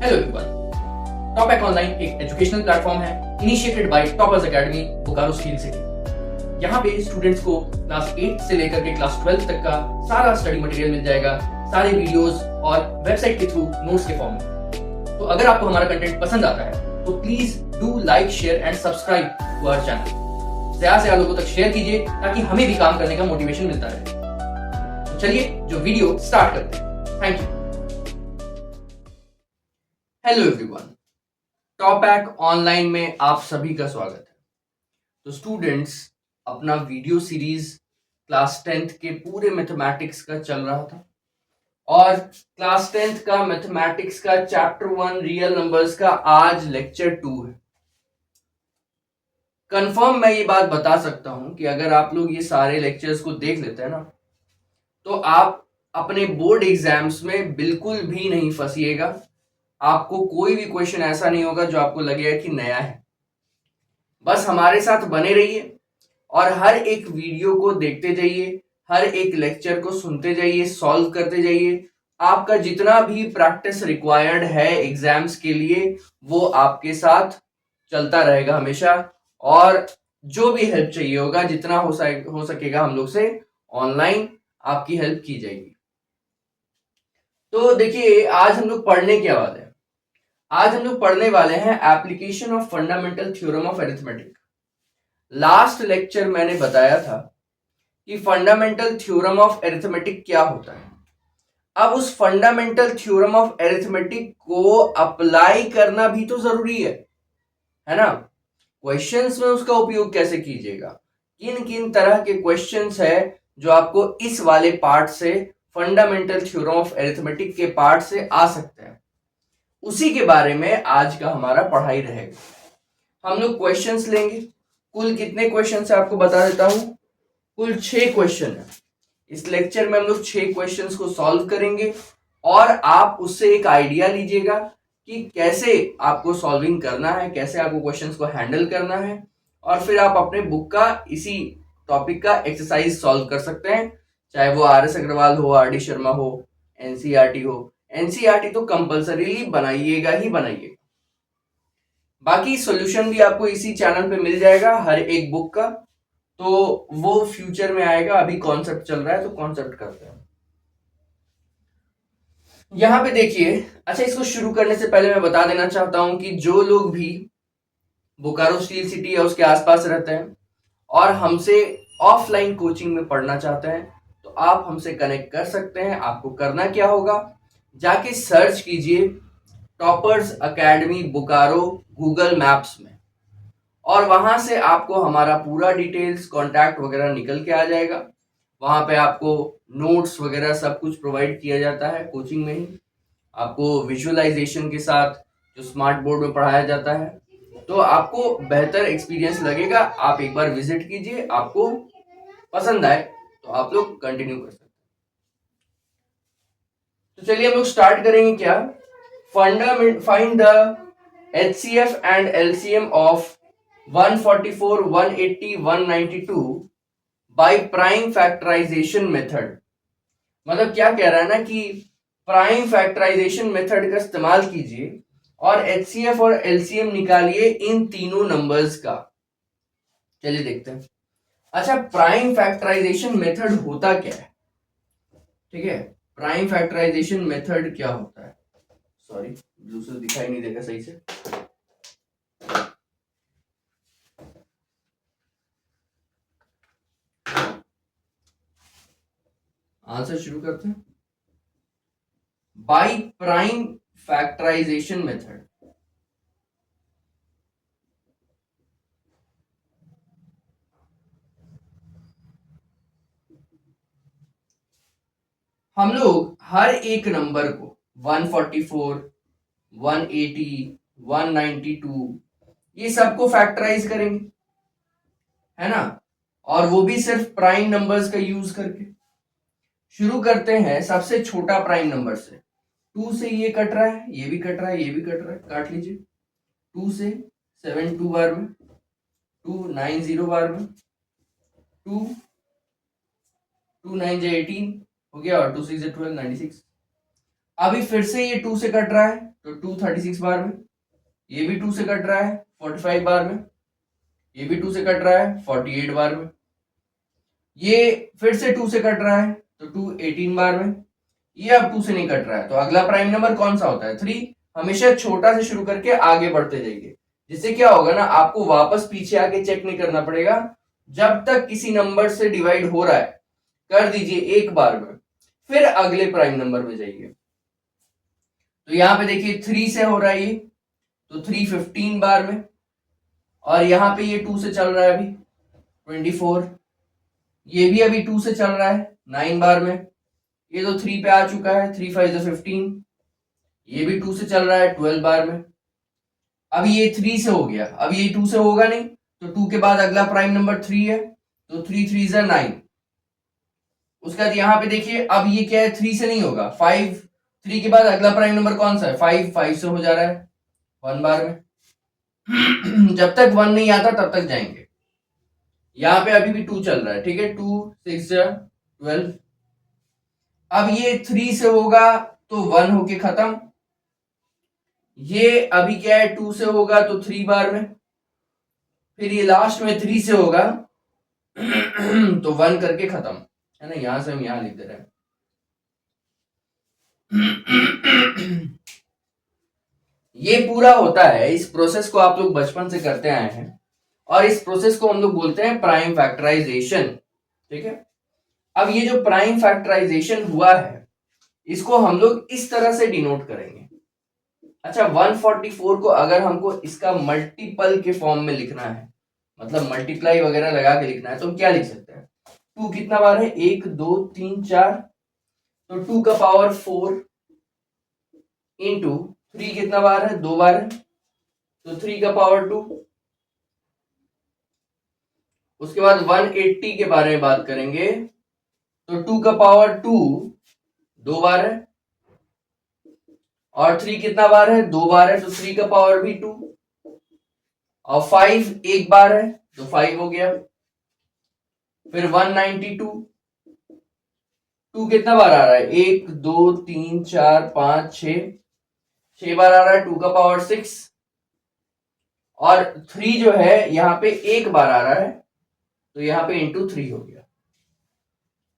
Hello everyone, टॉपैक online एक educational platform है initiated by toppers academy Bokaro steel city. यहाँ पे स्टूडेंट्स को क्लास 8 से लेकर के क्लास 12 तक का सारा स्टडी मटेरियल मिल जाएगा, सारे वीडियोस और वेबसाइट के थ्रू नोट्स के फॉर्म में। तो अगर आपको हमारा कंटेंट पसंद आता है तो please do like, share and subscribe to our channel. ज्यादा से ज्यादा लोगों तक शेयर कीजिए ताकि हमें भी काम करने का मोटिवेशन मिलता रहे। तो चलिए जो वीडियो स्टार्ट करते हैं। Thank you. हेलो एवरीवन, टॉपैक ऑनलाइन में आप सभी का स्वागत है। तो स्टूडेंट्स, अपना वीडियो सीरीज क्लास 10th के पूरे मैथमेटिक्स का चल रहा था और क्लास 10th का मैथमेटिक्स का चैप्टर 1 रियल नंबर्स का आज लेक्चर 2 है। कंफर्म मैं ये बात बता सकता हूं कि अगर आप लोग ये सारे लेक्चर्स को देख लेते हैं ना, तो आप अपने बोर्ड एग्जाम्स में बिल्कुल भी नहीं फंसिएगा। आपको कोई भी क्वेश्चन ऐसा नहीं होगा जो आपको लगेगा कि नया है। बस हमारे साथ बने रहिए और हर एक वीडियो को देखते जाइए, हर एक लेक्चर को सुनते जाइए, सॉल्व करते जाइए। आपका जितना भी प्रैक्टिस रिक्वायर्ड है एग्जाम्स के लिए वो आपके साथ चलता रहेगा हमेशा। और जो भी हेल्प चाहिए होगा, जितना हो सकेगा हम लोग से ऑनलाइन आपकी हेल्प की जाएगी। तो देखिए, आज हम लोग पढ़ने क्या वाले हैं। आज हम लोग पढ़ने वाले हैं application of fundamental theorem of arithmetic. Last lecture मैंने बताया था कि फंडामेंटल थ्योरम ऑफ अरिथमेटिक क्या होता है। अब उस फंडामेंटल थ्योरम ऑफ अरिथमेटिक को अप्लाई करना भी तो जरूरी है ना। क्वेश्चंस में उसका उपयोग कैसे कीजिएगा, किन किन तरह के क्वेश्चंस है जो आपको इस वाले पार्ट से, फंडामेंटल थ्योरम ऑफ अरिथमेटिक के पार्ट से आ सकते हैं, उसी के बारे में आज का हमारा पढ़ाई रहेगा। हम लोग क्वेश्चंस लेंगे। कुल कितने क्वेश्चन है आपको बता देता हूं। कुल 6 क्वेश्चन है। इस लेक्चर में हम लोग 6 क्वेश्चंस को सॉल्व करेंगे और आप उससे एक आइडिया लीजिएगा कि कैसे आपको सॉल्विंग करना है, कैसे आपको क्वेश्चंस को हैंडल करना है। और फिर आप अपने बुक का इसी टॉपिक का एक्सरसाइज सॉल्व कर सकते हैं, चाहे वो RS अग्रवाल हो, RD शर्मा हो, NCERT हो। NCERT तो कंपल्सरीली बनाइएगा ही बनाइएगा। बाकी सॉल्यूशन भी आपको इसी चैनल पे मिल जाएगा हर एक बुक का, तो वो फ्यूचर में आएगा। अभी कॉन्सेप्ट चल रहा है तो कॉन्सेप्ट करते हैं। यहां पे देखिए, अच्छा, इसको शुरू करने से पहले मैं बता देना चाहता हूं कि जो लोग भी बोकारो स्टील सिटी या उसके आसपास रहते हैं और हमसे ऑफलाइन कोचिंग में पढ़ना चाहते हैं, तो आप हमसे कनेक्ट कर सकते हैं। आपको करना क्या होगा, जाके सर्च कीजिए toppers academy Bokaro Google maps में, और वहां से आपको हमारा पूरा डिटेल्स, कॉन्टैक्ट वगैरह निकल के आ जाएगा। वहां पे आपको नोट्स वगैरह सब कुछ प्रोवाइड किया जाता है कोचिंग में ही। आपको विजुअलाइजेशन के साथ जो स्मार्ट बोर्ड में पढ़ाया जाता है, तो आपको बेहतर एक्सपीरियंस लगेगा। आप एक बार विजिट कीजिए, आपको पसंद आए तो आप लोग कंटिन्यू कर सकते हैं। तो चलिए हम लोग स्टार्ट करेंगे क्या, find the HCF and LCM of 144, 180, 192 by prime factorization method. मतलब क्या कह रहा है ना कि प्राइम फैक्टराइजेशन मेथड का इस्तेमाल कीजिए और HCF और LCM निकालिए इन तीनों नंबर्स का। चलिए देखते हैं। अच्छा, प्राइम फैक्टराइजेशन मेथड होता क्या है, ठीक है। प्राइम फैक्टराइजेशन मेथड क्या होता है, सॉरी ब्लूटूथ दिखाई नहीं देगा सही से। आंसर शुरू करते हैं। बाय प्राइम फैक्टराइजेशन मेथड हम लोग हर एक नंबर को 144, 180, 192 ये सबको फैक्टराइज करेंगे, है ना। और वो भी सिर्फ प्राइम नंबर्स का यूज करके। शुरू करते हैं सबसे छोटा प्राइम नंबर से। 2 से ये कट रहा है, ये भी कट रहा है, ये भी कट रहा है, काट लीजिए। 2 से 7 2 बार में, 2 9 0 बार में, 2 2 9 18 हो गया, और 2 6 12 96। अभी फिर से ये 2 से कट रहा है तो 2 36 बार में, ये भी 2 से कट रहा है 45 बार में, ये भी 2 से कट रहा है 48 बार में, ये फिर से 2 से कट रहा है तो 2 18 बार में, ये अब 2 से नहीं कट रहा है। तो अगला प्राइम नंबर कौन सा होता है? 3। हमेशा छोटा से शुरू करके आगे बढ़ते जाइए, जिससे क्या होगा ना, आपको वापस पीछे आके चेक नहीं करना पड़ेगा। जब तक किसी नंबर से डिवाइड हो रहा है कर दीजिए एक बार में, फिर अगले प्राइम नंबर में जाइए। तो यहां पे देखिए 3 से हो रहा है ये, तो 3 15 बार में, और यहां पे ये 2 से चल रहा है अभी 24, ये भी अभी 2 से चल रहा है 9 बार में, ये तो 3 पे आ चुका है 3 5 15, ये भी 2 से चल रहा है 12 बार में। अब ये 3 से हो गया, अब ये 2 से होगा नहीं, तो 2 के बाद अगला प्राइम नंबर 3 है, तो 3 3 जा 9। उसके बाद यहां पे देखिए अब ये क्या है, 3 से नहीं होगा 5, 3 के बाद अगला प्राइम नंबर कौन सा है? 5, 5 से हो जा रहा है 1 बार में। जब तक 1 नहीं आता तब तक जाएंगे। यहां पे अभी भी 2 चल रहा है, ठीक है, 2 6 जा 12। अब ये 3 से होगा तो 1 होके खत्म, ये अभी क्या है 2 से होगा तो 3 बार में, फिर ये लास्ट में 3 से होगा तो 1 करके खत्म, है ना। यहां से हम यहां लिख दे रहे हैं। ये पूरा होता है, इस प्रोसेस को आप लोग बचपन से करते आए हैं, और इस प्रोसेस को हम लोग बोलते हैं प्राइम फैक्टराइजेशन, ठीक है। अब ये जो प्राइम फैक्टराइजेशन हुआ है, इसको हम लोग इस तरह से डिनोट करेंगे। अच्छा, 144 को अगर हमको इसका मल्टीपल के फॉर्म में लिखना है, मतलब मल्टीप्लाई वगैरह लगा के लिखना है, तो हम क्या लिख सकते हैं? 2 कितना बार है? 1 2 3 4, तो 2 का पावर 4 इंटू 3 कितना बार है? 2 बार है, तो 3 का पावर 2। उसके बाद 180 के बारे में बात करेंगे, तो 2 का पावर 2 2 बार है, और 3 कितना बार है? 2 बार है, तो 3 का पावर भी 2, और 5 एक बार है तो 5 हो गया। फिर 192, 2 कितना बार आ रहा है? 1 2 3 4 5 6 बार आ रहा है, 2 का पावर 6, और 3 जो है यहां पे एक बार आ रहा है, तो यहां पे इंटू 3 हो गया।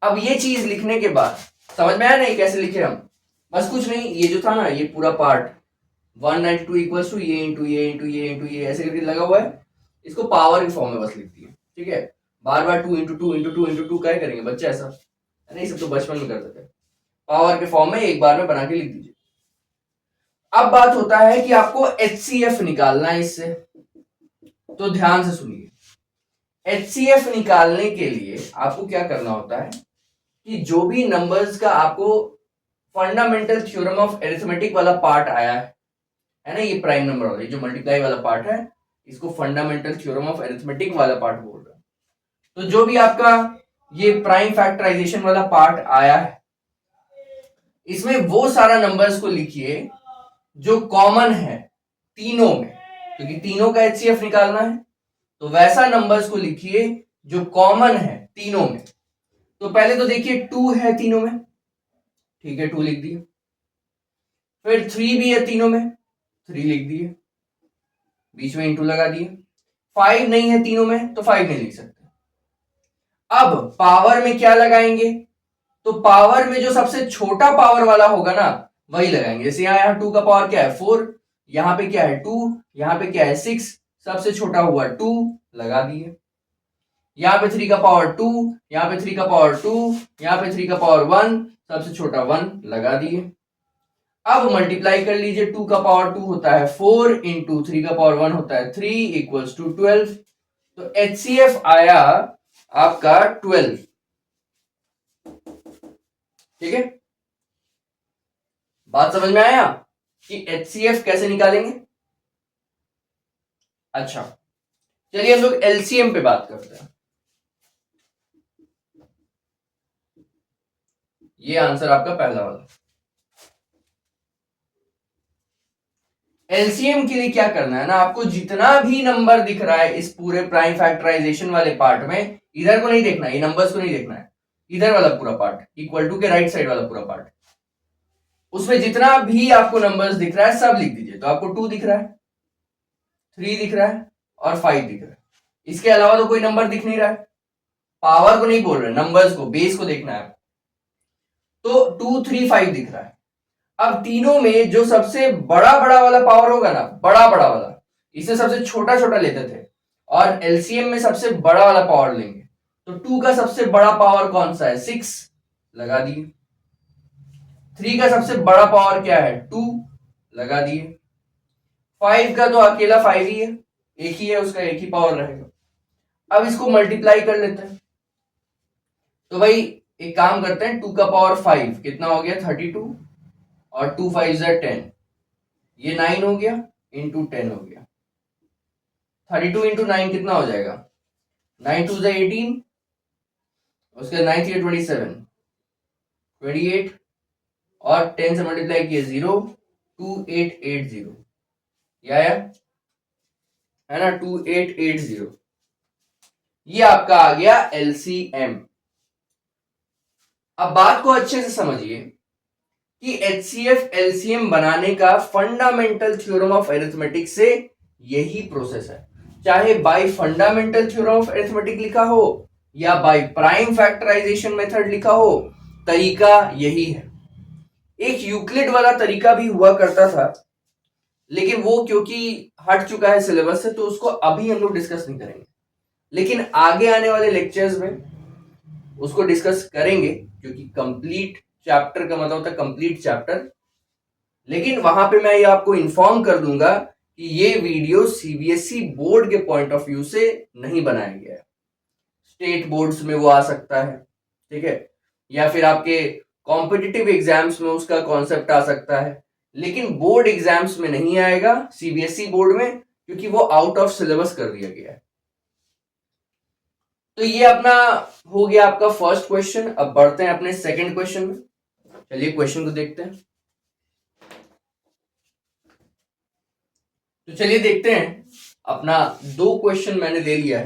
अब ये चीज लिखने के बाद समझ में आया नहीं कैसे लिखे हम? बस कुछ नहीं, ये जो था ना, ये पूरा पार्ट 192 इक्वल्स टू ये इंटू ये इंटू ये इंटू ये ऐसे करके लगा हुआ है, इसको पावर के फॉर्म में बस लिख दिए, ठीक है। बार बार 2 इंटू 2 इंटू 2 इंटू 2 क्या करेंगे बच्चे? ऐसा नहीं, सब तो बचपन में करते थे। पावर के फॉर्म में एक बार में बना के लिख दीजिए। अब बात होता है कि आपको HCF निकालना है इससे, तो ध्यान से सुनिए। HCF निकालने के लिए आपको क्या करना होता है कि जो भी नंबर्स का आपको फंडामेंटल थ्योरम ऑफ अरिथमेटिक वाला पार्ट आया है ना, ये प्राइम नंबर वाला, ये जो मल्टीप्लाई वाला पार्ट है, इसको फंडामेंटल थ्योरम ऑफ अरिथमेटिक वाला पार्ट बोल रहे हैं। तो जो भी आपका ये प्राइम फैक्टराइजेशन वाला पार्ट आया है, इसमें वो सारा नंबर्स को लिखिए जो कॉमन है तीनों में, क्योंकि तीनों का HCF निकालना है, तो वैसा नंबर्स को लिखिए जो कॉमन है तीनों में। तो पहले तो देखिए 2 है तीनों में, ठीक है, 2 लिख दिए। फिर 3 भी है तीनों में, 3 लिख दिए, बीच में इंटू लगा दिए। 5 नहीं है तीनों में, तो 5 नहीं लिख सकते। अब पावर में क्या लगाएंगे? तो पावर में जो सबसे छोटा पावर वाला होगा ना, वही लगाएंगे। जैसे यहाँ 2 का पावर क्या है? 4, यहां पे क्या है? 2, यहां पे क्या है? 6, सबसे छोटा हुआ 2 लगा दिए। यहां पे 3 का पावर 2, यहां पे 3 का पावर 2, यहां पे 3 का पावर 1, सबसे छोटा 1 लगा दिए। अब मल्टीप्लाई कर लीजिए, 2 का पावर 2 होता है 4 इंटू 3 का पावर 1 होता है 3 इक्वल्स टू 12। तो HCF आया आपका 12, ठीक है। बात समझ में आया कि HCF कैसे निकालेंगे? अच्छा, चलिए हम लोग LCM पे बात करते हैं। ये आंसर आपका पहला वाला। LCM के लिए क्या करना है ना, आपको जितना भी नंबर दिख रहा है इस पूरे प्राइम फैक्टराइजेशन वाले पार्ट में, इधर को नहीं देखना है, ये नंबर्स को नहीं देखना है, इधर वाला पूरा पार्ट, इक्वल टू के राइट साइड वाला पूरा पार्ट, उसमें जितना भी आपको नंबर्स दिख रहा है सब लिख दीजिए। तो आपको 2 दिख रहा है, 3 दिख रहा है और 5 दिख रहा है। इसके अलावा तो कोई नंबर दिख नहीं रहा है। पावर को नहीं बोल रहे, नंबर्स को, बेस को देखना है। तो 2 3 5 दिख रहा है। अब तीनों में जो सबसे बड़ा बड़ा वाला पावर होगा ना, बड़ा बड़ा वाला, इसे सबसे छोटा छोटा लेते थे और एलसीएम में सबसे बड़ा वाला पावर लेंगे। तो 2 का सबसे बड़ा पावर कौन सा है? 6 लगा दिए। 3 का सबसे बड़ा पावर क्या है? 2 लगा दिए। 5 का तो अकेला 5 ही है, एक ही है, उसका एक ही पावर रहेगा। अब इसको मल्टीप्लाई कर लेते हैं। तो भाई एक काम करते हैं, 2 का पावर 5 कितना हो गया? 32 और 2 5 10, ये 9 हो गया, इंटू 10 हो गया। 32 इंटू 9 कितना हो जाएगा? 9 2 18, उसके 9 3 27, 28 और 10 से मल्टीप्लाई किए 0, 2880, ये आया है ना, 2880। ये आपका आ गया एलसीएम। अब बात को अच्छे से समझिए कि एचसीएफ एलसीएम बनाने का फंडामेंटल थ्योरम ऑफ अरिथमेटिक से यही प्रोसेस है। चाहे bye fundamental theorem of arithmetic लिखा हो या बाय प्राइम फैक्टराइजेशन मेथड लिखा हो, तरीका यही है। एक यूक्लिड वाला तरीका भी हुआ करता था, लेकिन वो क्योंकि हट चुका है सिलेबस से, तो उसको अभी हम लोग डिस्कस नहीं करेंगे। लेकिन आगे आने वाले लेक्चर्स में उसको डिस्कस करेंगे, क्योंकि कंप्लीट चैप्टर का मतलब होता है कंप्लीट चैप्टर। लेकिन वहां पे मैं ये आपको इन्फॉर्म कर दूंगा कि ये वीडियो सीबीएसई बोर्ड के पॉइंट ऑफ व्यू से नहीं बनाया गया है। स्टेट बोर्ड्स में वो आ सकता है, ठीक है, या फिर आपके कॉम्पिटिटिव एग्जाम्स में उसका कॉन्सेप्ट आ सकता है, लेकिन बोर्ड एग्जाम्स में नहीं आएगा, सीबीएसई बोर्ड में, क्योंकि वो आउट ऑफ सिलेबस कर दिया गया है। तो ये अपना हो गया आपका फर्स्ट क्वेश्चन। अब बढ़ते हैं अपने सेकंड क्वेश्चन में। चलिए क्वेश्चन को देखते हैं। तो चलिए देखते हैं, अपना 2 क्वेश्चन मैंने ले लिया है।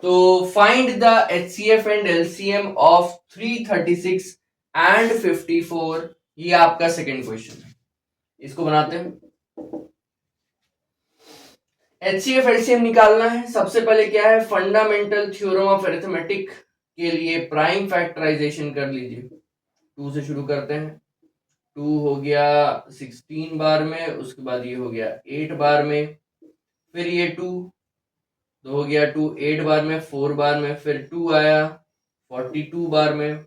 तो find the HCF and LCM of 336 and 54, ये आपका सेकंड क्वेश्चन है। इसको बनाते हैं। एचसीएफ एलसीएम निकालना है। सबसे पहले क्या है, फंडामेंटल थ्योरम ऑफ अरिथमेटिक के लिए प्राइम फैक्टराइजेशन कर लीजिए। 2 से शुरू करते हैं। 2 हो गया 16 बार में, उसके बाद ये हो गया 8 बार में, फिर ये 2 हो गया 2 8 बार में, 4 बार में, फिर 2 आया 42 बार में,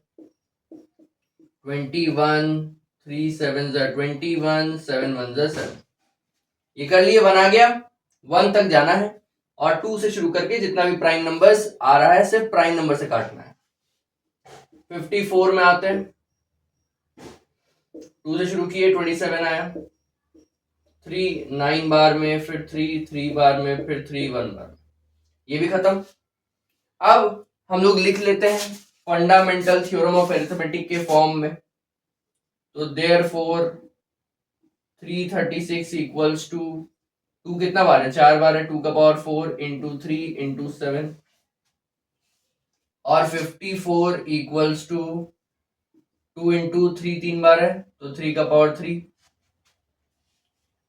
21 3 7 21, 7 1 7। ये कर लिए, 1 आ गया। 1 तक जाना है और 2 से शुरू करके जितना भी प्राइम नंबर्स आ रहा है सिर्फ प्राइम नंबर से काटना है। 54 में आते हैं। 2 से शुरू किए, 27 आया। 3 9 बार में, फिर 3 3 बार में, फिर 3 1 बार में, ये भी खत्म। अब हम लोग लिख लेते हैं फंडामेंटल थ्योरम ऑफ अरिथमेटिक के फॉर्म में। तो देयरफॉर 336 इक्वल्स टू, 2 कितना बार है? 4 बार है, 2 का पावर 4 इंटू 3 इंटू 7, और 54 इक्वल्स टू 2 इंटू 3 3 बार है, तो 3 का पावर 3।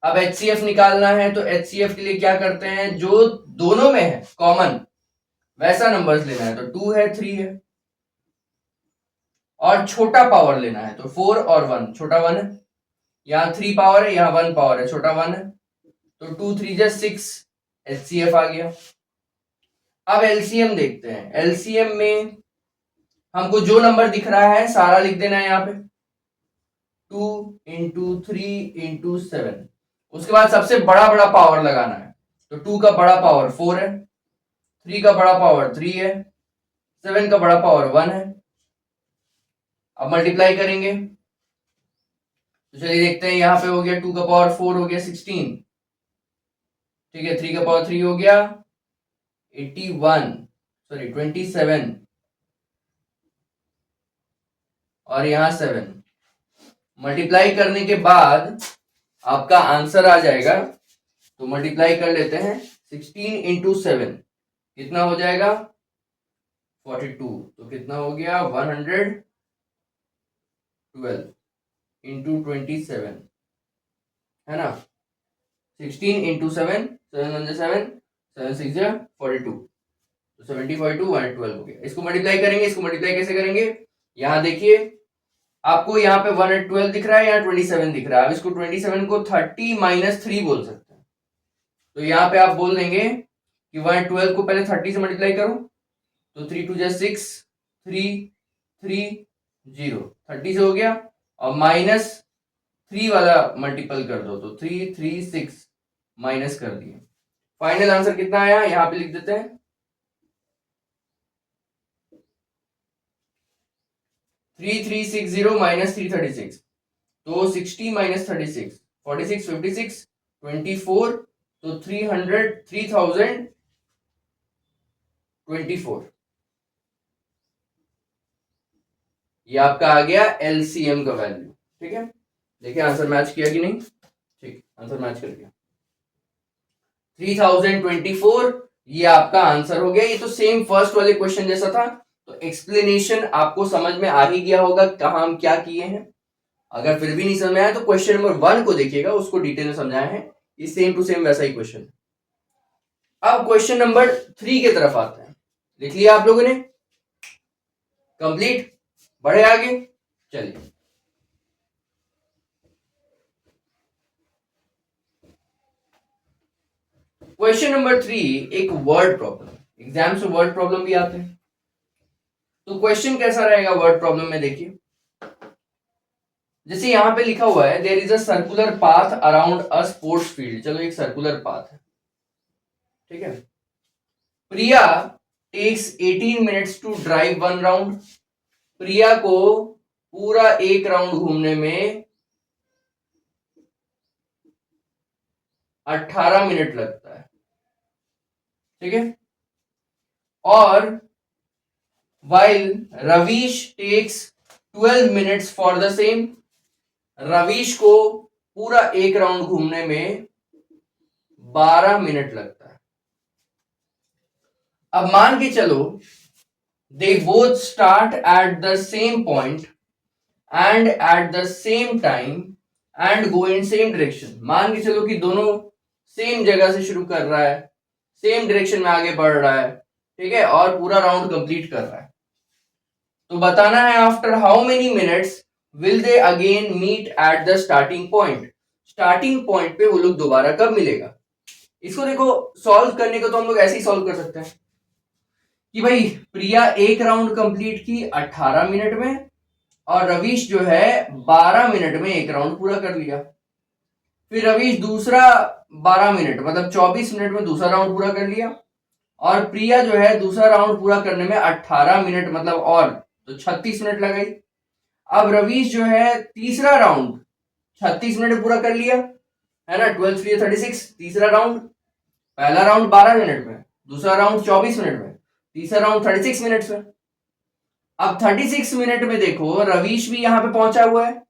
अब एचसीएफ निकालना है, तो एचसीएफ के लिए क्या करते हैं, जो दोनों में है कॉमन वैसा नंबर्स लेना है। तो 2 है, 3 है, और छोटा पावर लेना है। तो 4 और 1, छोटा 1 है, यहाँ 3 पावर है, यहाँ 1 पावर है, छोटा 1 है। तो 2 3 6, एचसीएफ आ गया। अब एलसीएम देखते हैं। एलसीएम में हमको जो नंबर दिख रहा है सारा लिख देना है यहाँ पे, 2 इंटू 3 इंटू 7। उसके बाद सबसे बड़ा बड़ा पावर लगाना है। तो 2 का बड़ा पावर 4 है, 3 का बड़ा पावर 3 है, 7 का बड़ा पावर 1 है। अब मल्टीप्लाई करेंगे, तो चलिए देखते हैं। यहां पे हो गया 2 का पावर 4 हो गया 16, ठीक है, 3 का पावर 3 हो गया 27, और यहां 7। मल्टीप्लाई करने के बाद आपका आंसर आ जाएगा। तो मल्टीप्लाई कर लेते हैं। 16 इंटू 7 कितना हो जाएगा? 42। तो कितना हो गया? 112। इंटू 27 है ना, 16 इंटू 7, 7 7, 7 6 42, तो 70 42 112 हो गया। इसको मल्टीप्लाई करेंगे, इसको मल्टीप्लाई कैसे करेंगे, यहाँ देखिए आपको यहाँ पे 112 दिख रहा है, यहाँ 27 दिख रहा है। अब इसको 27 को 30 माइनस 3 बोल सकते हैं। तो यहाँ पे आप बोल देंगे कि 112 को पहले 30 से मल्टीप्लाई करो, तो 3 2 6, 3 3 0, 30 से हो गया, और माइनस 3 वाला मल्टीपल कर दो, तो 3 3 6 माइनस कर दिए। फाइनल आंसर कितना आया, यहाँ पे लिख देते हैं 3360 माइनस 336, तो 60 माइनस 36 46 56 24, तो 3024, ये आपका आ गया एलसीएम का वैल्यू। ठीक है, देखिए आंसर मैच किया कि नहीं, ठीक, आंसर मैच कर गया 3024, ये आपका आंसर हो गया। ये तो सेम फर्स्ट वाले क्वेश्चन जैसा था, तो एक्सप्लेनेशन आपको समझ में आ ही गया होगा कहाँ हम क्या किए हैं। अगर फिर भी नहीं समझ में आया तो क्वेश्चन नंबर 1 को देखिएगा, उसको डिटेल में समझाया है, ये सेम टू सेम वैसा ही क्वेश्चन। अब क्वेश्चन नंबर 3 की तरफ आते हैं। लिख लिया आप लोगों ने, कंप्लीट, बढ़े आगे, चलिए। क्वेश्चन नंबर 3 एक वर्ड प्रॉब्लम, एग्जाम से वर्ड प्रॉब्लम भी आते हैं। तो क्वेश्चन कैसा रहेगा वर्ड प्रॉब्लम में, देखिए जैसे यहां पे लिखा हुआ है there is a circular path around a sports field. चलो एक सर्कुलर पाथ है, ठीक है। Priya takes 18 minutes to drive 1 round. Priya को पूरा एक राउंड घूमने में 18 मिनट लगता है, ठीक है। और while Ravish takes 12 minutes for the same, Ravish को पूरा एक राउंड घूमने में 12 मिनट लगता है। अब मान के चलो they both start at the same point and at the same time and go in same direction. मान के चलो कि दोनों सेम जगह से शुरू कर रहा है, सेम डायरेक्शन में आगे बढ़ रहा है, ठीक है, और पूरा राउंड कंप्लीट कर रहा है। तो बताना है after how many minutes will they again meet at the starting point. Starting point पे वो लोग दोबारा कब मिलेगा। इसको देखो सॉल्व करने को तो हम लोग ऐसे ही सॉल्व कर सकते हैं कि भाई प्रिया एक राउंड कंप्लीट की 18 मिनट में, और रवीश जो है 12 मिनट में एक राउंड पूरा कर लिया। फिर रवीश दूसरा 12 मिनट मतलब 24 मिनट में दूसरा राउंड पूरा कर लिया, और प्रिया जो है दूसरा राउंड पूरा करने में 18 मिनट मतलब और तो 36 मिनट लगाई। अब रवीश जो है तीसरा राउंड 36 मिनट में पूरा कर लिया, है ना, 12 3 36, तीसरा राउंड, पहला राउंड 12 मिनट में, दूसरा राउंड 24 मिनट में, तीसरा राउंड 36 मिनट में। अब 36 मिनट में देखो रवीश भी यहां पे पहुंचा हुआ है,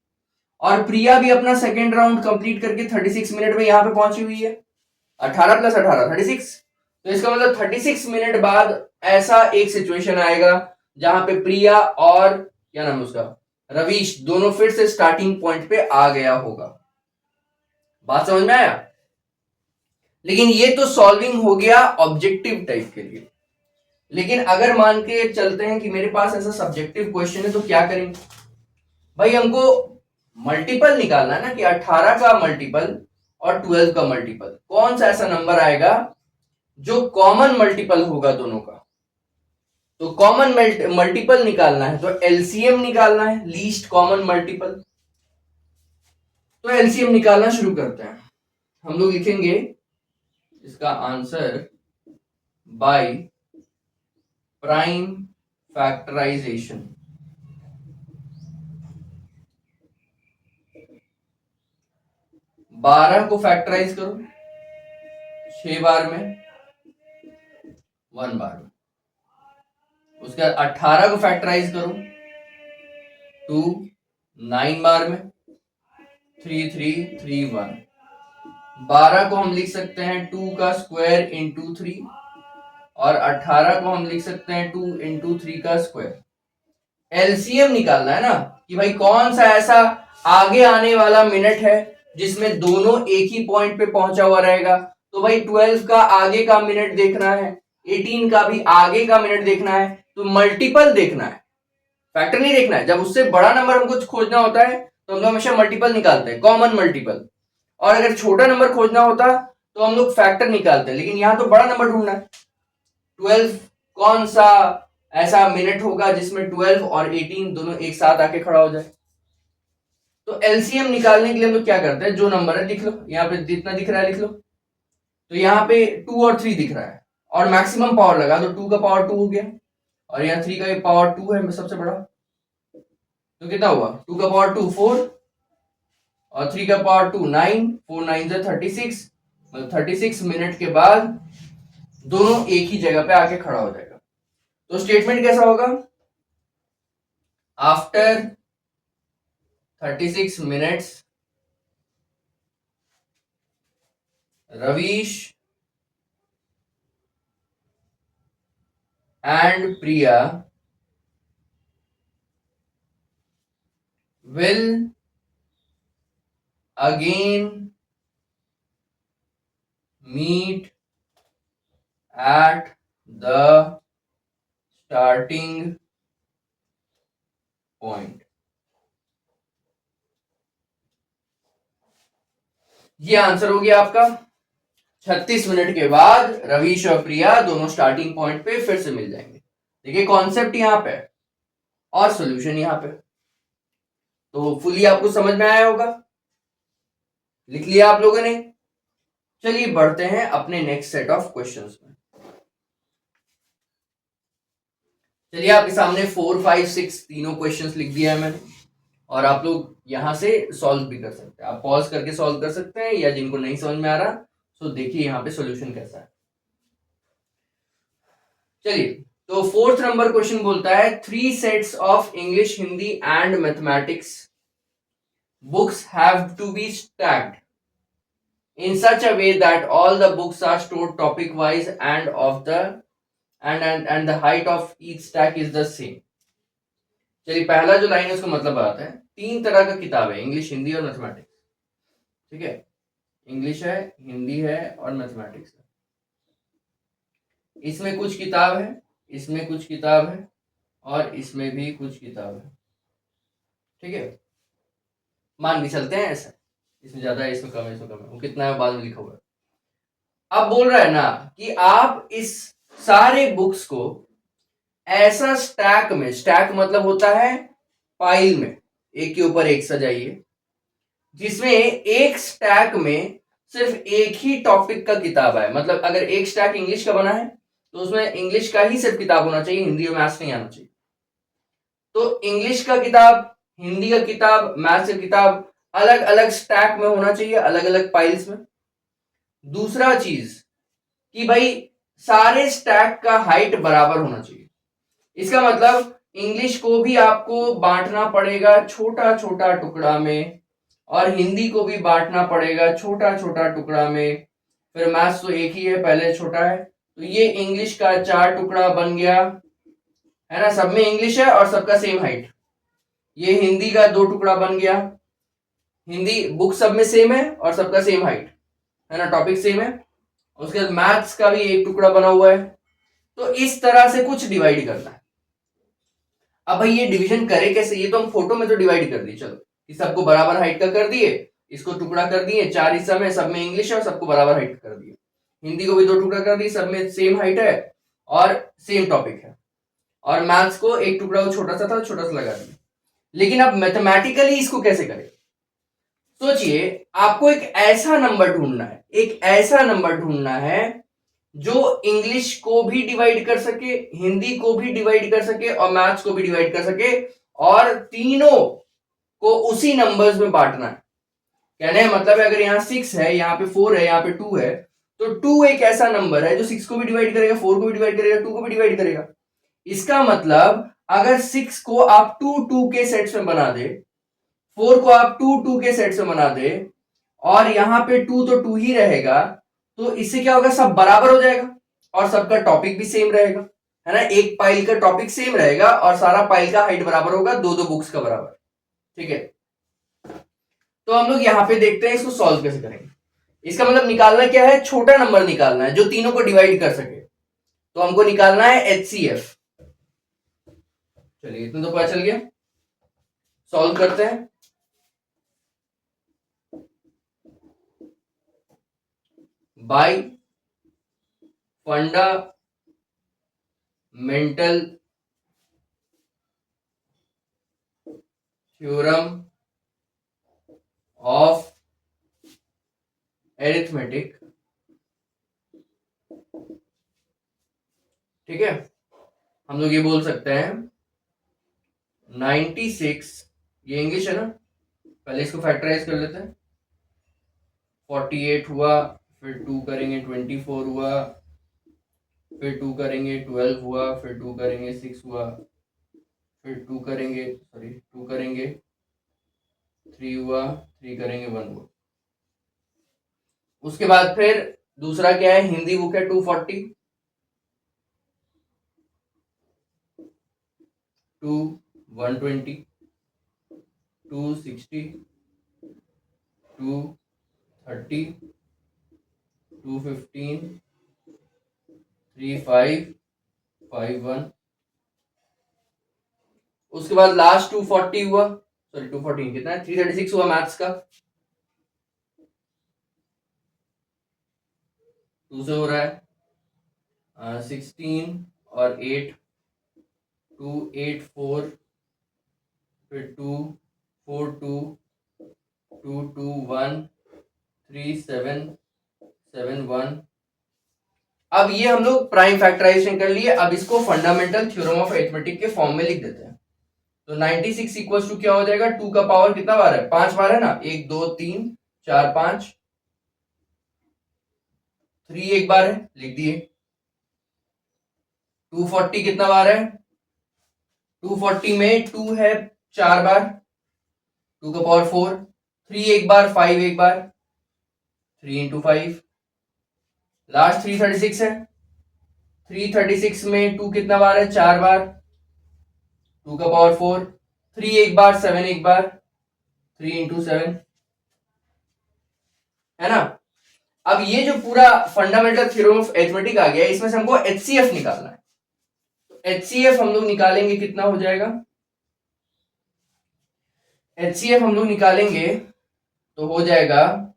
और प्रिया भी अपना सेकेंड राउंड कंप्लीट करके 36 मिनट में यहां पे पहुंची हुई है। 18 प्लस 18 36, तो इसका मतलब 36 मिनट बाद ऐसा एक सिचुएशन आएगा जहां पे प्रिया और क्या नाम है उसका रवीश दोनों फिर से स्टार्टिंग पॉइंट पे आ गया होगा। बात समझ में आया। लेकिन ये तो सॉल्विंग हो गया ऑब्जेक्टिव टाइप के लिए। लेकिन अगर मान के चलते हैं कि मेरे पास ऐसा सब्जेक्टिव क्वेश्चन है तो क्या करेंगे भाई, हमको मल्टीपल निकालना है ना कि 18 का मल्टीपल और 12 का मल्टीपल, कौन सा ऐसा नंबर आएगा जो कॉमन मल्टीपल होगा दोनों का। तो कॉमन मल्टीपल निकालना है तो एलसीएम निकालना है, लीस्ट कॉमन मल्टीपल। तो एलसीएम निकालना शुरू करते हैं। हम लोग लिखेंगे इसका आंसर बाय प्राइम फैक्टराइजेशन। बारह को फैक्टराइज करो 6 बार में, 1 बार में। उसके बाद 18 को फैक्टराइज करो 2 9 बार में, 3 3 3 1। 12 को हम लिख सकते हैं 2 का स्क्वायर इंटू 3, और 18 को हम लिख सकते हैं 2 इंटू 3 का स्क्वायर। एलसीएम निकालना है ना कि भाई कौन सा ऐसा आगे आने वाला मिनट है जिसमें दोनों एक ही पॉइंट पे पहुंचा हुआ रहेगा। तो भाई 12 का आगे का मिनट देखना है, 18 का भी आगे का मिनट देखना है, तो मल्टीपल देखना है, फैक्टर नहीं देखना है। जब उससे बड़ा नंबर हमको खोजना होता है तो हम लोग हमेशा मल्टीपल निकालते हैं, कॉमन मल्टीपल। और अगर छोटा नंबर खोजना होता तो हम लोग फैक्टर निकालते हैं, लेकिन यहां तो बड़ा नंबर ढूंढना है। 12 कौन सा ऐसा मिनट होगा जिसमें 12 और 18 दोनों एक साथ आके खड़ा हो जाए। तो एलसीएम निकालने के लिए हम लोग क्या करते हैं, जो नंबर है लिख लो, यहाँ पे जितना दिख रहा है लिख लो। तो यहाँ पे 2 और 3 दिख रहा है और मैक्सिमम पावर लगा तो 2 का पावर 2 हो गया, और यहाँ 3 का पावर 2 है सबसे बड़ा, तो कितना हुआ, 2 का पावर 2 4 और 3 का पावर 2 9, 4 9 से 36, मतलब 36 मिनट के बाद दोनों एक ही जगह पे आके खड़ा हो जाएगा। तो स्टेटमेंट कैसा होगा, after 36 minutes Ravish and Priya will again meet at the starting point। ये आंसर हो गया आपका। 36 मिनट के बाद रवीश और प्रिया दोनों स्टार्टिंग पॉइंट पे फिर से मिल जाएंगे। देखिए कॉन्सेप्ट यहां पे और सॉल्यूशन यहां पे, तो फुली आपको समझ में आया होगा, लिख लिया आप लोगों ने। चलिए बढ़ते हैं अपने नेक्स्ट सेट ऑफ क्वेश्चंस में। चलिए आपके सामने 4 5 6 तीनों क्वेश्चंस लिख दिया है मैंने, और आप लोग यहां से सॉल्व भी कर सकते हैं। आप पॉज करके सॉल्व कर सकते हैं, या जिनको नहीं समझ में आ रहा तो देखिए यहां पे सॉल्यूशन कैसा है। चलिए, तो फोर्थ नंबर क्वेश्चन बोलता है 3 sets of English, Hindi and mathematics books have to be stacked in such a way that all the books are stored topic wise and of the and the height of each stack is the same। चलिए पहला जो line है उसका मतलब बताते हैं। 3 तरह का किताब है, इंग्लिश, हिंदी और मैथमेटिक्स, ठीक है, इंग्लिश है, हिंदी है और मैथमेटिक्स है। इसमें कुछ किताब है, इसमें कुछ किताब है और इसमें भी कुछ किताब है, ठीक है, मान भी चलते हैं ऐसा, इसमें ज्यादा है, इसमें कम है, इसमें कम है, वो कितना है बाद में लिखा हुआ है। अब बोल रहा है ना कि आप इस सारे बुक्स को ऐसा स्टैक में, स्टैक मतलब होता है पाइल में, एक के ऊपर एक सजाइए, जिसमें एक स्टैक में सिर्फ एक ही टॉपिक का किताब है। मतलब अगर एक स्टैक इंग्लिश का बना है तो उसमें इंग्लिश का ही सिर्फ किताब होना चाहिए, हिंदी और मैथ्स नहीं आना चाहिए। तो इंग्लिश का किताब, हिंदी का किताब, मैथ्स का किताब अलग अलग स्टैक में होना चाहिए, अलग अलग पाइल्स में। दूसरा चीज कि भाई सारे स्टैक का हाइट बराबर होना चाहिए। इसका मतलब इंग्लिश को भी आपको बांटना पड़ेगा छोटा छोटा टुकड़ा में, और हिंदी को भी बांटना पड़ेगा छोटा छोटा टुकड़ा में। फिर मैथ्स तो एक ही है, पहले छोटा है, तो ये इंग्लिश का 4 टुकड़ा बन गया, है ना, सब में इंग्लिश है और सबका सेम हाइट। ये हिंदी का 2 टुकड़ा बन गया, हिंदी बुक सब में सेम है और सबका सेम हाइट, है ना, टॉपिक सेम है। उसके बाद मैथ्स का भी एक टुकड़ा बना हुआ है। तो इस तरह से कुछ डिवाइड करना है। अब भाई ये डिवीजन करे कैसे, ये तो हम फोटो में तो डिवाइड कर दी, चलो कि सबको बराबर हाइट का कर दिए, इसको टुकड़ा कर दिए 4 हिस्सा में, सब में इंग्लिश है और सबको बराबर हाइट कर दिए। हिंदी को भी 2 टुकड़ा कर दिए, सब में सेम हाइट है और सेम टॉपिक है। और मैथ्स को एक टुकड़ा छोटा सा था, छोटा सा लगा दिया। लेकिन अब मैथमेटिकली इसको कैसे करें, सोचिए, आपको एक ऐसा नंबर ढूंढना है, एक ऐसा नंबर ढूंढना है जो इंग्लिश को भी डिवाइड कर सके, हिंदी को भी डिवाइड कर सके और मैथ्स को भी डिवाइड कर सके, और तीनों को उसी नंबर्स में बांटना है। कहने का मतलब है अगर यहाँ 6 है, यहाँ पे 4 है, यहाँ पे 2 है, तो 2 एक ऐसा नंबर है जो 6 को भी डिवाइड करेगा, 4 को भी डिवाइड करेगा, 2 को भी डिवाइड करेगा। इसका मतलब अगर 6 को आप 2 2 के सेट्स में बना दे, 4 को आप 2 2 के सेट्स में बना दे, और यहां पे 2 तो 2 ही रहेगा, तो इससे क्या होगा, सब बराबर हो जाएगा और सबका टॉपिक भी सेम रहेगा, है ना, एक पाइल का टॉपिक सेम रहेगा और सारा पाइल का हाइट बराबर होगा, 2 2 बुक्स का बराबर, ठीक है। तो हम लोग यहाँ पे देखते हैं इसको सॉल्व कैसे करेंगे। इसका मतलब निकालना क्या है, छोटा नंबर निकालना है जो तीनों को डिवाइड कर सके। तो हमको निकालना है HCF। चलिए इतना तो पता चल गया, सॉल्व करते हैं। Bye fundamental theorem of arithmetic, ठीक है, हम लोग ये बोल सकते हैं 96, ये इंग्लिश है ना, पहले इसको फैक्टराइज कर लेते हैं। 48 हुआ, फिर 2 करेंगे 24 हुआ, फिर 2 करेंगे 12 हुआ, फिर 2 करेंगे 6 हुआ, फिर 2 करेंगे 3 हुआ, 3 करेंगे 1 हुआ। उसके बाद फिर दूसरा क्या है, हिंदी बुक है 240, 2 120, 260, 230, 215, 3551। उसके बाद लास्ट 240 हुआ, सॉरी 240 कितना है, 336 हुआ मैथ्स का, 2 से हो रहा है 16 और 8, 284, फिर 242, 221, 3771। अब ये हम लोग प्राइम फैक्टराइजेशन कर लिए, अब इसको फंडामेंटल थ्योरम ऑफ अरिथमेटिक के फॉर्म में लिख देते हैं। तो 96 इक्वल टू क्या हो जाएगा, 2 का पावर कितना बार है, 5 बार है ना, 1 2 3 4 5, 3 एक बार है, लिख दिए। 240 कितना बार है, 240 में 2 है 4 बार, 2 का पावर 4, 3 एक बार, 5 एक बार, 3 इंटू 5। लास्ट 336 है, 336 में 2 कितना बार है, 4 बार, 2 का पावर 4, 3 एक बार, 7 एक बार, 3 इंटू 7, है ना। अब ये जो पूरा फंडामेंटल थ्योरम ऑफ अरिथमेटिक आ गया, इसमें से हमको HCF निकालना है। तो HCF हम लोग निकालेंगे, कितना हो जाएगा, HCF हम लोग निकालेंगे तो हो जाएगा,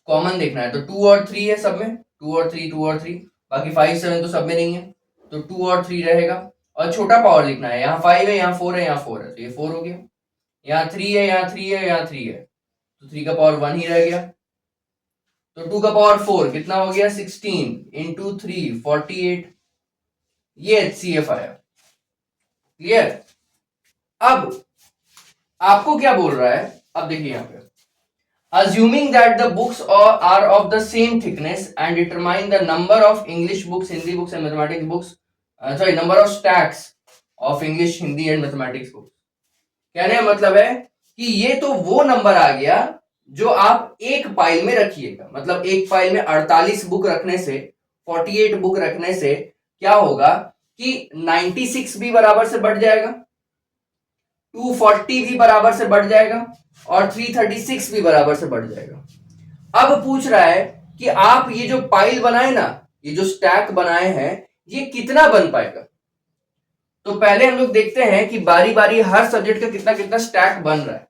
कॉमन देखना है तो 2 और 3 है सब में, 2 और 3, 2 और 3, बाकी 5 7 तो सब में नहीं है, तो 2 और 3 रहेगा। और छोटा पावर लिखना है, यहाँ 5 है, यहाँ 4 है, यहाँ 4 है, तो ये 4 हो गया। यहाँ 3 है, यहाँ 3 है, यहाँ 3 है, तो 3 का पावर 1 ही रह गया। तो 2 का पावर 4 कितना हो गया, 16 इंटू 3 48, ये HCF आया। क्लियर। अब आपको क्या बोल रहा है, अब देखिए यहाँ पे, assuming that the books are of the same thickness and determine the number of English books, Hindi books and mathematics books, number of stacks of English, Hindi and mathematics books। कहने का मतलब है कि ये तो वो नंबर आ गया जो आप एक पाइल में रखिएगा, मतलब एक पाइल में 48 बुक रखने से, 48 बुक रखने से क्या होगा कि 96 भी बराबर से बढ़ जाएगा, 240 भी बराबर से बढ़ जाएगा और 336 भी बराबर से बढ़ जाएगा। अब पूछ रहा है कि आप ये जो पाइल बनाए ना, ये जो स्टैक बनाए हैं, ये कितना बन पाएगा। तो पहले हम लोग देखते हैं कि बारी बारी हर सब्जेक्ट का कितना कितना स्टैक बन रहा है।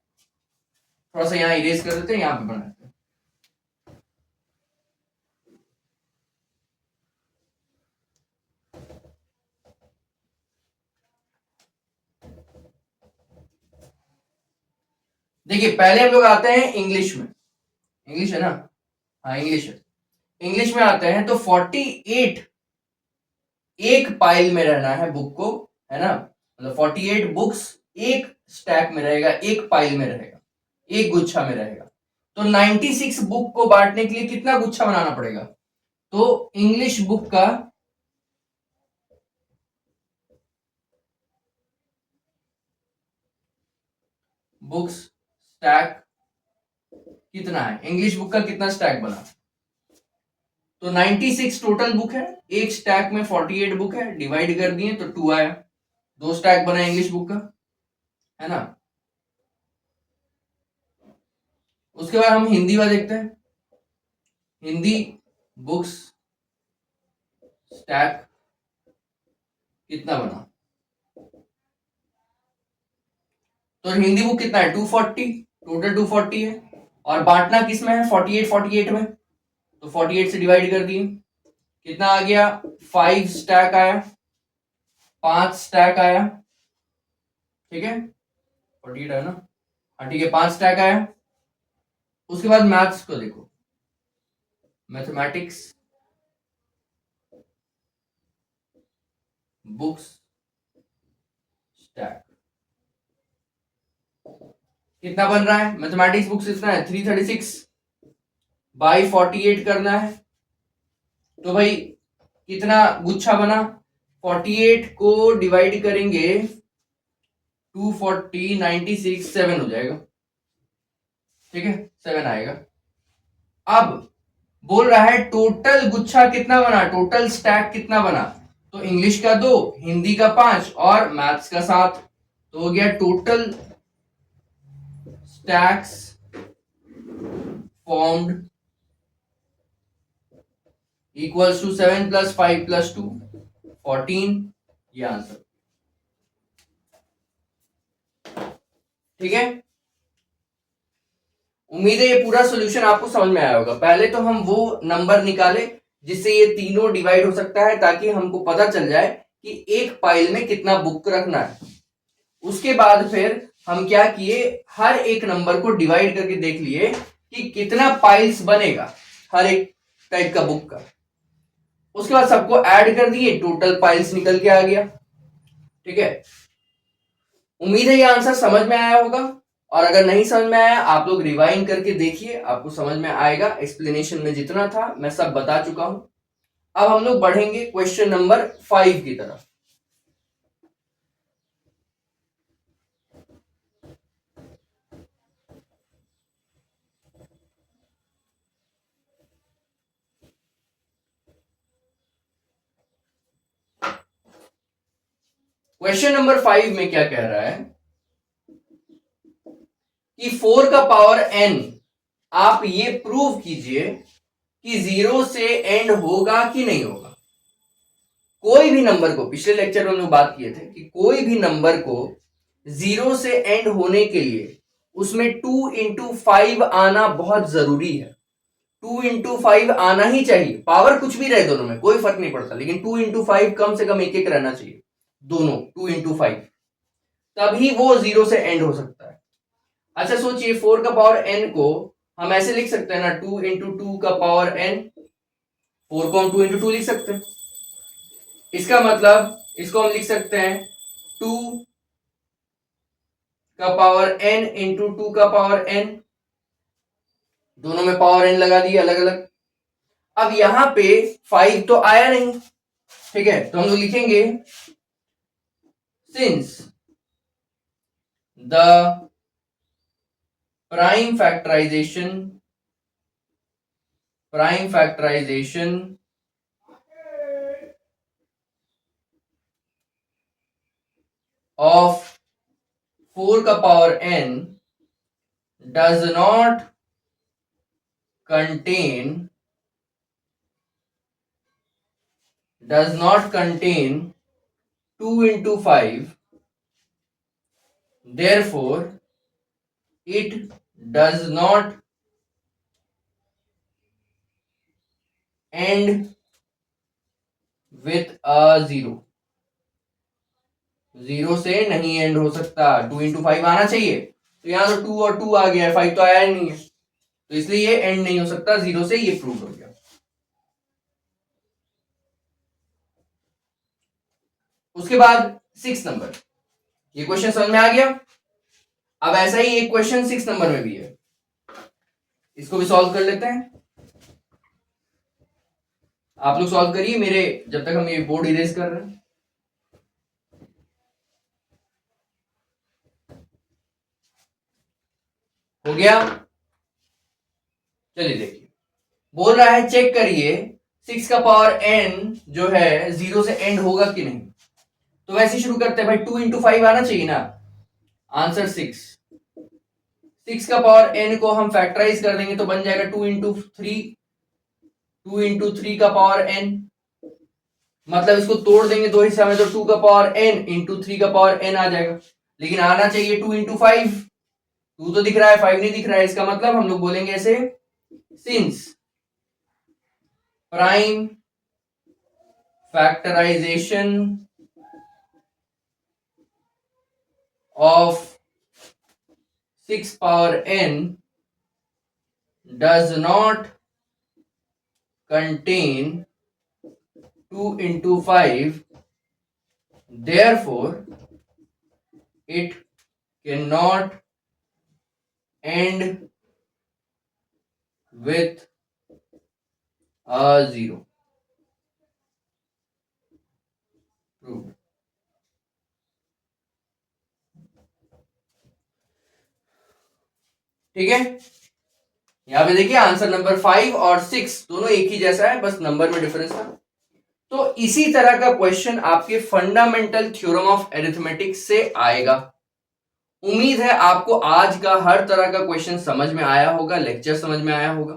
थोड़ा सा यहां इरेज कर देते हैं, यहां पे बनाते हैं। देखिए पहले हम लोग आते हैं इंग्लिश में, इंग्लिश है ना, हाँ इंग्लिश है, इंग्लिश में आते हैं तो 48 एक पाइल में रहना है बुक को, है ना, मतलब 48 बुक्स एक स्टैक में रहेगा, एक पाइल में रहेगा, एक गुच्छा में रहेगा। तो 96 बुक को बांटने के लिए कितना गुच्छा बनाना पड़ेगा, तो इंग्लिश बुक का बुक्स स्टैक कितना है, इंग्लिश बुक का कितना स्टैक बना, तो 96 टोटल बुक है, एक स्टैक में 48 बुक है, डिवाइड कर दिए तो 2 आया, 2 स्टैक बना इंग्लिश बुक का, है ना। उसके बाद हम हिंदी वाला देखते हैं। हिंदी बुक्स स्टैक कितना बना, तो हिंदी बुक कितना है 240, टोटल 240 है, और बांटना किस में है 48 में, तो 48 से डिवाइड कर दिए, कितना आ गया 5 स्टैक आया, 5 स्टैक आया, ठीक है 48 है ना, हाँ ठीक है 5 स्टैक आया। उसके बाद मैथ्स को देखो, मैथमेटिक्स बुक्स स्टैक कितना बन रहा है, मैथमेटिक्स बुक्स कितना है 336 बाई 48 करना है, तो भाई कितना गुच्छा बना, 48 को डिवाइड करेंगे 240 96 7 हो जाएगा, ठीक है 7 आएगा। अब बोल रहा है टोटल गुच्छा कितना बना, टोटल स्टैक कितना बना, तो इंग्लिश का 2, हिंदी का 5 और मैथ्स का 7, तो हो गया total stacks formed equals to 7 + 5 + 2 14, ये आंसर, ठीक है। उम्मीद है ये पूरा सॉल्यूशन आपको समझ में आया होगा। पहले तो हम वो नंबर निकाले जिससे ये तीनों डिवाइड हो सकता है, ताकि हमको पता चल जाए कि एक पाइल में कितना बुक रखना है। उसके बाद फिर हम क्या किए, हर एक नंबर को डिवाइड करके देख लिए कि कितना पाइल्स बनेगा हर एक टाइप का बुक का। उसके बाद सबको ऐड कर दिए, टोटल पाइल्स निकल के आ गया, ठीक है। उम्मीद है ये आंसर समझ में आया होगा, और अगर नहीं समझ में आया आप लोग रिवाइंड करके देखिए, आपको समझ में आएगा। एक्सप्लेनेशन में जितना था मैं सब बता चुका हूं। अब हम लोग बढ़ेंगे क्वेश्चन नंबर 5 की तरफ। क्वेश्चन नंबर 5 में क्या कह रहा है कि 4 का पावर n आप ये प्रूव कीजिए कि 0 से एंड होगा कि नहीं होगा। कोई भी नंबर को, पिछले लेक्चर में हम लोग बात किए थे कि कोई भी नंबर को 0 से एंड होने के लिए उसमें 2 × 5 आना बहुत जरूरी है। 2 × 5 आना ही चाहिए, पावर कुछ भी रहे दोनों में कोई फर्क नहीं पड़ता, लेकिन 2 × 5 कम से कम एक रहना चाहिए, दोनों 2 × 5, तभी वो 0 से एंड हो सकता है। अच्छा सोचिए 4 का पावर n को हम ऐसे लिख सकते हैं ना, 2 × 2 का पावर n, 4 को हम 2 × 2 लिख सकते हैं। इसका मतलब इसको हम लिख सकते हैं 2 का पावर n × 2 का पावर n, दोनों में पावर n लगा दिए अलग अलग। अब यहां पे 5 तो आया नहीं, ठीक है, तो हम लोग लिखेंगे since the prime factorization of 4 का power n does not contain 2 × 5, therefore it does not end with a 0। 0 से नहीं एंड हो सकता, 2 × 5 आना चाहिए, तो यहां तो 2 और 2 आ गया है, 5 तो आया ही नहीं है, तो इसलिए ये एंड नहीं हो सकता 0 से, ये प्रूव हो गया। उसके बाद 6 नंबर, ये क्वेश्चन समझ में आ गया। अब ऐसा ही एक क्वेश्चन 6 नंबर में भी है, इसको भी सॉल्व कर लेते हैं। आप लोग सॉल्व करिए मेरे, जब तक हम ये बोर्ड इरेज कर रहे हैं। हो गया, चलिए देखिए, बोल रहा है चेक करिए 6 का पावर n जो है 0 से एंड होगा कि नहीं। तो वैसे शुरू करते हैं भाई, 2 × 5 आना चाहिए ना, आंसर 6। 6 का पावर n को हम फैक्टराइज कर देंगे तो बन जाएगा 2 इंटू 3 का पावर n, मतलब इसको तोड़ देंगे दो हिस्सा में तो 2 का पावर n इंटू 3 का पावर n आ जाएगा, लेकिन आना चाहिए 2 इंटू 5, 2 तो दिख रहा है 5 नहीं दिख रहा है, इसका मतलब हम लोग बोलेंगे ऐसे, since prime factorization of 6 power n does not contain 2 into 5, therefore it cannot end with a 0. Proved. ठीक है, यहां पे देखिए आंसर नंबर 5 और 6 दोनों एक ही जैसा है, बस नंबर में डिफरेंस था। तो इसी तरह का क्वेश्चन आपके फंडामेंटल थ्योरम ऑफ अरिथमेटिक्स से आएगा। उम्मीद है आपको आज का हर तरह का क्वेश्चन समझ में आया होगा, लेक्चर समझ में आया होगा।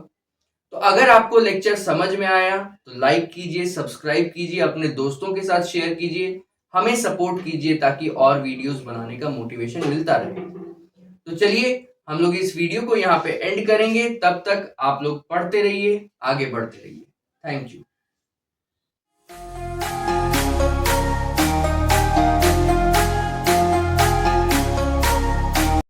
तो अगर आपको लेक्चर समझ में आया तो लाइक कीजिए, सब्सक्राइब कीजिए, अपने दोस्तों के साथ शेयर कीजिए, हमें सपोर्ट कीजिए ताकि और वीडियोस बनाने का मोटिवेशन मिलता रहे। तो चलिए हम लोग इस वीडियो को यहाँ पे एंड करेंगे, तब तक आप लोग पढ़ते रहिए, आगे बढ़ते रहिए। Thank you.